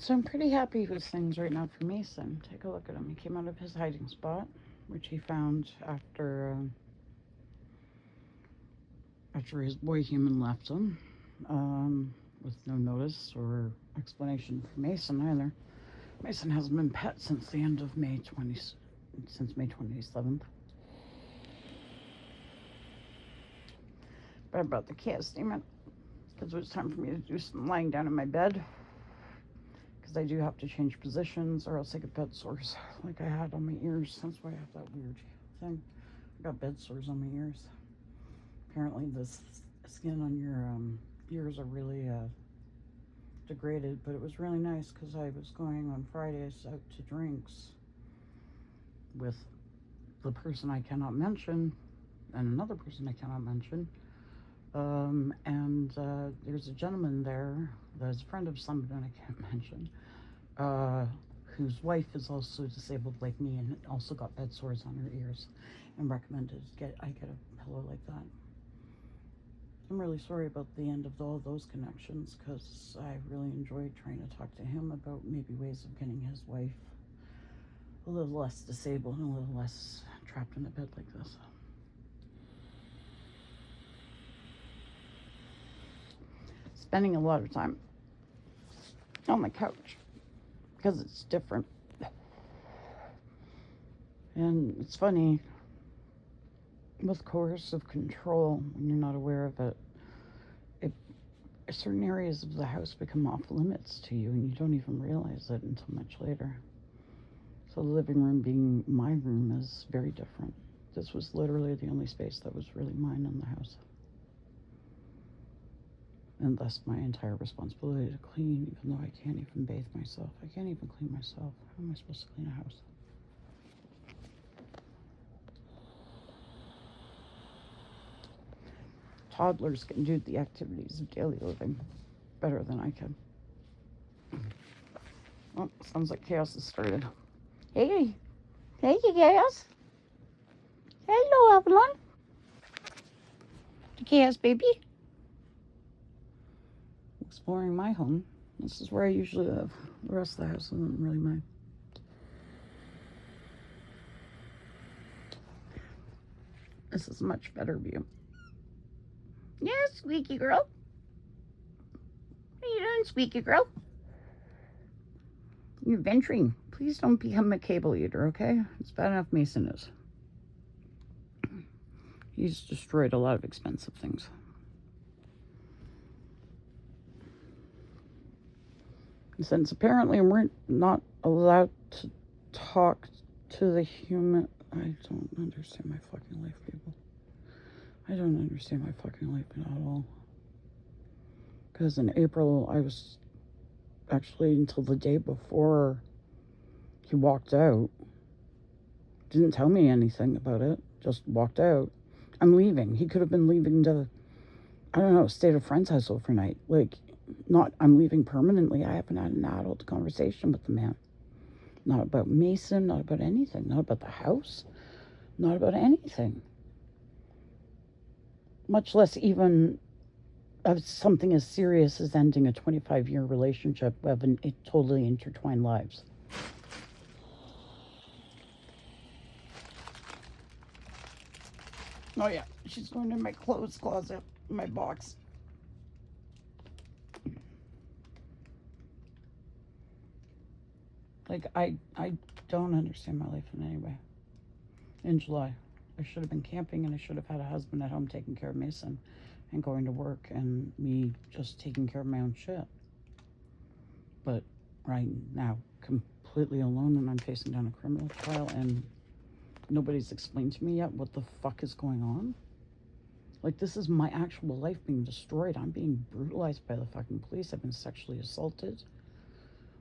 So I'm pretty happy with things right now for Mason. Take a look at him. He came out of his hiding spot, which he found after his boy human left him, with no notice or explanation for Mason either. Mason hasn't been pet since the end of since May 27th. But I brought the cat statement because it was time for me to do some lying down in my bed. Because I do have to change positions or else I get bed sores like I had on my ears. That's why I have that weird thing. I got bed sores on my ears. Apparently the skin on your ears are really degraded, but it was really nice because I was going on Fridays out to drinks with the person I cannot mention and another person I cannot mention. And there's a gentleman there that's a friend of somebody I can't mention, whose wife is also disabled like me and also got bed sores on her ears, and recommended I get a pillow like that. I'm really sorry about the end of all those connections because I really enjoyed trying to talk to him about maybe ways of getting his wife a little less disabled and a little less trapped in a bed like this. Spending a lot of time on the couch because it's different. And it's funny, with coercive control, when you're not aware of it, certain areas of the house become off limits to you and you don't even realize it until much later. So the living room being my room is very different. This was literally the only space that was really mine in the house. And thus my entire responsibility to clean, even though I can't even bathe myself. I can't even clean myself. How am I supposed to clean a house? Toddlers can do the activities of daily living better than I can. Oh, sounds like chaos has started. Hey, chaos. Hello, Avalon. The chaos baby. Exploring my home. This is where I usually live. The rest of the house isn't really mine. This is a much better view. Yes, Squeaky Girl. What are you doing, Squeaky Girl? You're venturing. Please don't become a cable eater, okay? It's bad enough Mason is. He's destroyed a lot of expensive things. And since apparently we're not allowed to talk to the human... I don't understand my fucking life, people. I don't understand my fucking life at all. Because in April, I was actually until the day before he walked out, didn't tell me anything about it, just walked out. I'm leaving. He could have been leaving to, I don't know, stay at a friend's house overnight. Like, not, I'm leaving permanently. I haven't had an adult conversation with the man. Not about Mason, not about anything, not about the house, not about anything. Much less even of something as serious as ending a 25-year relationship of totally intertwined lives. Oh yeah, she's going in my clothes closet, my box. Like, I don't understand my life in any way. In July, I should have been camping and I should have had a husband at home taking care of Mason and going to work and me just taking care of my own shit. But right now, completely alone, and I'm facing down a criminal trial and nobody's explained to me yet what the fuck is going on. Like, this is my actual life being destroyed. I'm being brutalized by the fucking police. I've been sexually assaulted.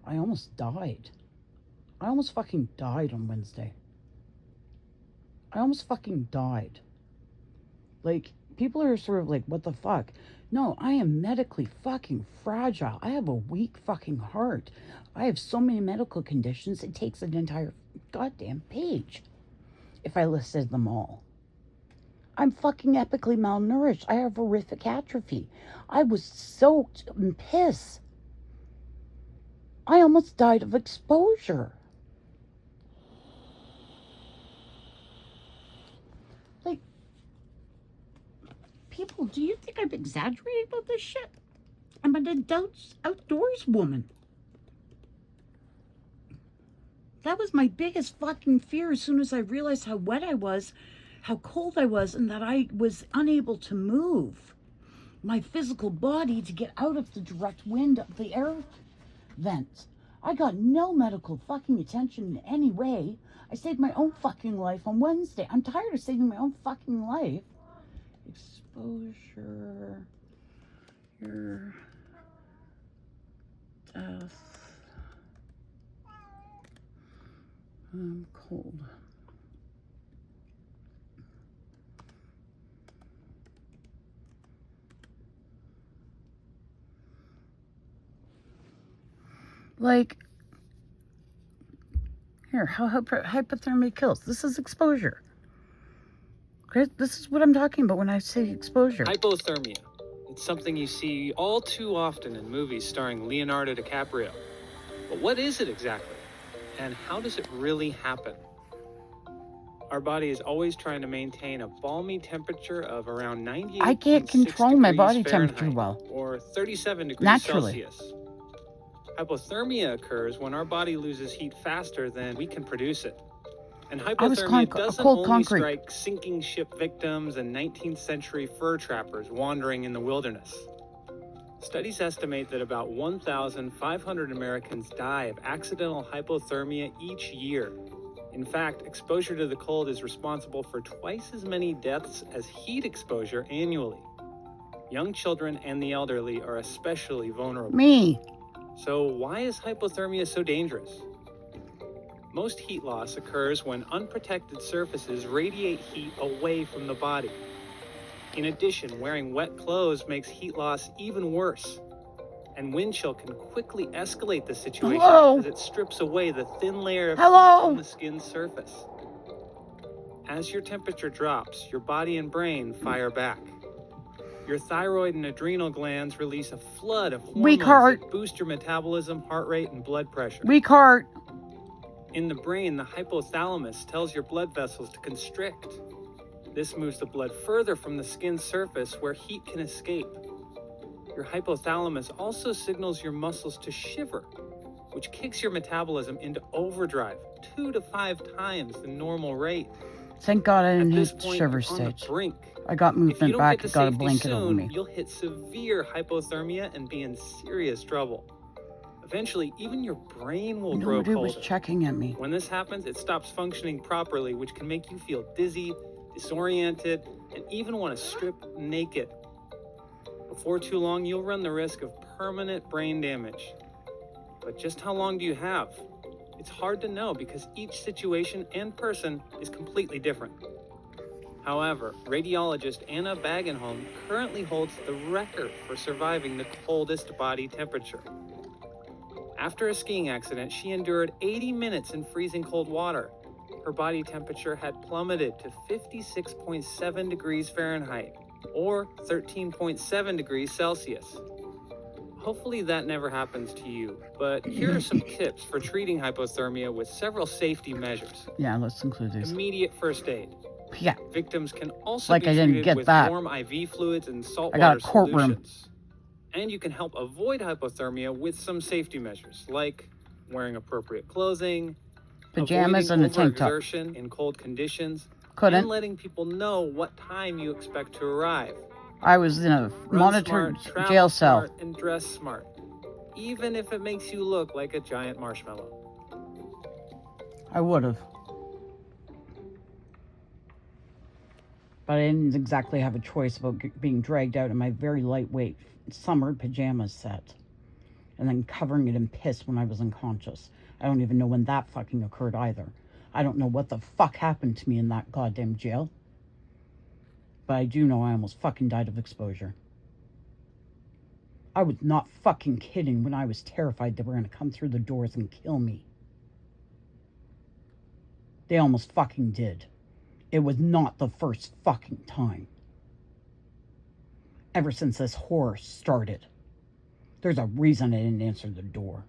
I almost died. I almost fucking died on Wednesday. I almost fucking died. Like, people are sort of like, what the fuck? No, I am medically fucking fragile. I have a weak fucking heart. I have so many medical conditions, it takes an entire goddamn page if I listed them all. I'm fucking epically malnourished. I have horrific atrophy. I was soaked in piss I almost died of exposure. Like, people, do you think I'm exaggerating about this shit? I'm an outdoors woman. That was my biggest fucking fear as soon as I realized how wet I was, how cold I was, and that I was unable to move my physical body to get out of the direct wind of the air vents. I got no medical fucking attention in any way. I saved my own fucking life on Wednesday. I'm tired of saving my own fucking life. Exposure. Your death. I'm cold. Like, here, how hypothermia kills. This is exposure. Okay, this is what I'm talking about when I say exposure. Hypothermia. It's something you see all too often in movies starring Leonardo DiCaprio. But what is it exactly? And how does it really happen? Our body is always trying to maintain a balmy temperature of around 98. I can't control my body temperature well. Or 37 degrees naturally. Celsius. Hypothermia occurs when our body loses heat faster than we can produce it. And hypothermia doesn't only strike sinking ship victims and 19th century fur trappers wandering in the wilderness. Studies estimate that about 1,500 Americans die of accidental hypothermia each year. In fact, exposure to the cold is responsible for twice as many deaths as heat exposure annually. Young children and the elderly are especially vulnerable. Me. So why is hypothermia so dangerous? Most heat loss occurs when unprotected surfaces radiate heat away from the body. In addition, wearing wet clothes makes heat loss even worse. And wind chill can quickly escalate the situation as it strips away the thin layer of heat on the skin's surface. As your temperature drops, your body and brain fire back. Your thyroid and adrenal glands release a flood of hormones that boost your metabolism, heart rate, and blood pressure. Weak heart. In the brain, the hypothalamus tells your blood vessels to constrict. This moves the blood further from the skin's surface where heat can escape. Your hypothalamus also signals your muscles to shiver, which kicks your metabolism into overdrive 2 to 5 times the normal rate. Thank God I didn't hit the shiver stage. I got movement back, I got a blanket over me. You'll hit severe hypothermia and be in serious trouble. Eventually, even your brain will grow colder. Nobody was checking at me. When this happens, it stops functioning properly, which can make you feel dizzy, disoriented, and even want to strip naked. Before too long, you'll run the risk of permanent brain damage. But just how long do you have? It's hard to know because each situation and person is completely different. However, radiologist Anna Bagenholm currently holds the record for surviving the coldest body temperature. After a skiing accident, she endured 80 minutes in freezing cold water. Her body temperature had plummeted to 56.7 degrees Fahrenheit, or 13.7 degrees Celsius. Hopefully that never happens to you, but here are some tips for treating hypothermia with several safety measures. Yeah, let's include these. Immediate first aid. Yeah. Victims can also be treated with warm IV fluids and saltwater solutions. And you can help avoid hypothermia with some safety measures, like wearing appropriate clothing, pajamas and a tank top in cold conditions, and letting people know what time you expect to arrive. I was in a monitored jail cell. Smart and dress smart, even if it makes you look like a giant marshmallow. I would have. But I didn't exactly have a choice about being dragged out in my very lightweight summer pajamas set. And then covering it in piss when I was unconscious. I don't even know when that fucking occurred either. I don't know what the fuck happened to me in that goddamn jail. But I do know I almost fucking died of exposure. I was not fucking kidding when I was terrified they were going to come through the doors and kill me. They almost fucking did. It was not the first fucking time. Ever since this horror started. There's a reason I didn't answer the door.